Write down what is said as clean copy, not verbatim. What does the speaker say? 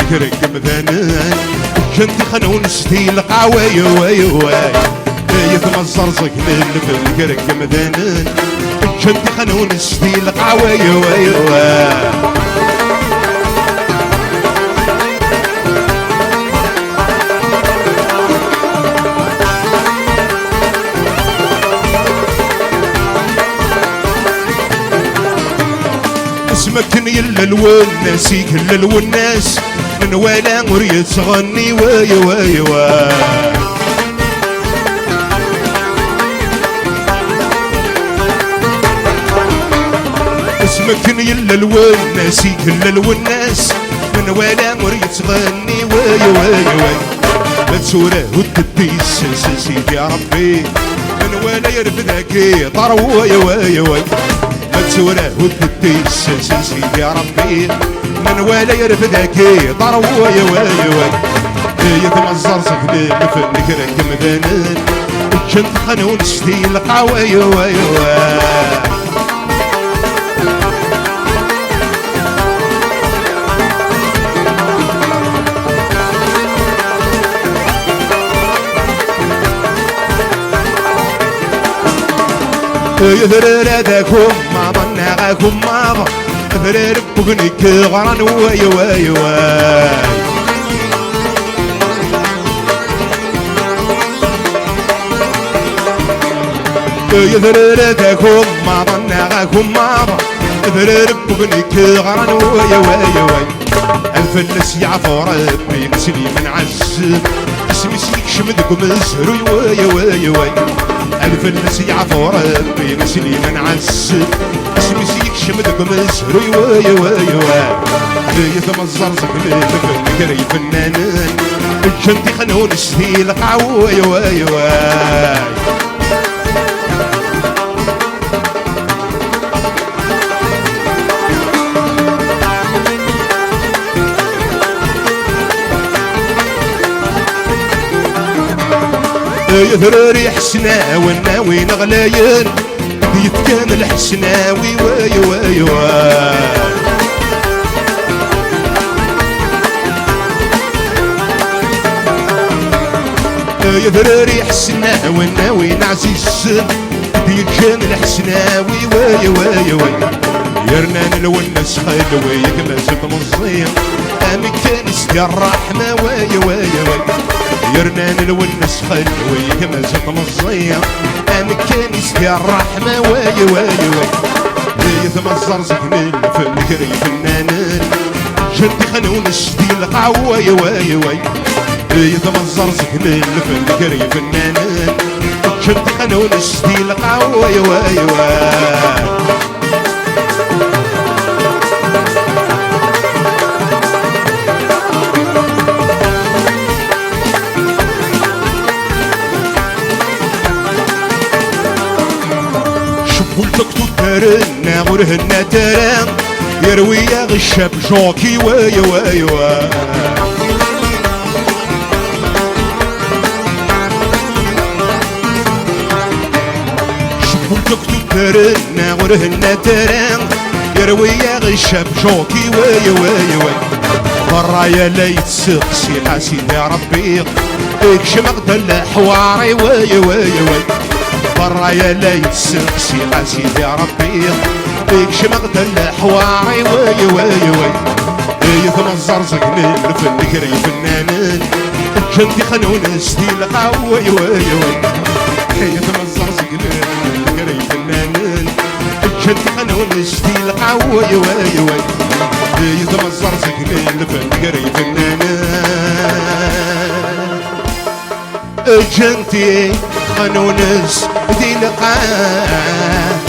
كرك مثلا كنت خنون ستيل قاوي واي واي يتمزرزق من كرك مثلا كنت خنون ستيل قاوي واي واي اسمك يلا الوناس يكل الوناس من ولا مريد تغني واي واي واي اسمك يلا الوناس يكل الوناس من ولا مريد تغني واي واي واي لا تسوره وتديس سيدي يا ربي من ولا يرفدك طار واي واي واي تسوره وتديس سيدي يا ربي من ولا يرفدك طار واي واي واي يتمزر سكلي مثل كرك مذنن كنت خنون ستيل قاوي واي واي يذرر هذاكم ما ظناكم ما يذرر بغنيك غران واي واي واي يذرر هذاكم ما ظناكم ما يذرر بغنيك غران واي واي واي الفلس يعفو ربي نسلي من عز اسمي سيك شمدكم الزهري واي واي واي الفلس يعفو ربي نسلي من عز اسمي سيك شمدكم الزهري واي واي واي يتمزر زكلي بفكري فنانين كنتي خنون ستيل قاوي واي واي يذرري حسناوي الناوي نغلاين يتكامل حسناوي واي واي واي يذرري حسناوي الناوي نعزيز يتكامل حسناوي واي واي واي يرنان الونس خلوي كلاسة مصير أمكان سدي الرحمة واي واي واي يرنان الونس خلوي كما زط مصير أمكان سدي الرحمة واي واي واي يتمزر زكنين في الكري فنانين شدي خنون سدي القاوي واي واي يتمزر زكنين في الكري فنانين شدي خنون سدي القاوي واي واي قلتك تترن غرهن ترن يروي يا غشاب جوكي واي واي واي قلتك تترن غرهن ترن يروي يا غشاب جوكي واي واي واي برايا ليت سقسي قاسي يا ربي اكش مقتل حواري واي واي واي برايا ليت سقسي قاسي يا ربي اكش مقتل حواري واي واي واي يتمزر زقنين في الكري فنانين كنتي خنون ستيل قاوي واي واي يتمزر زقنين في الكري فنانين كنتي خنون ستيل قاوي واي واي يتمزر زقنين في الكري فنانين جنتي خنونس ذي لقاء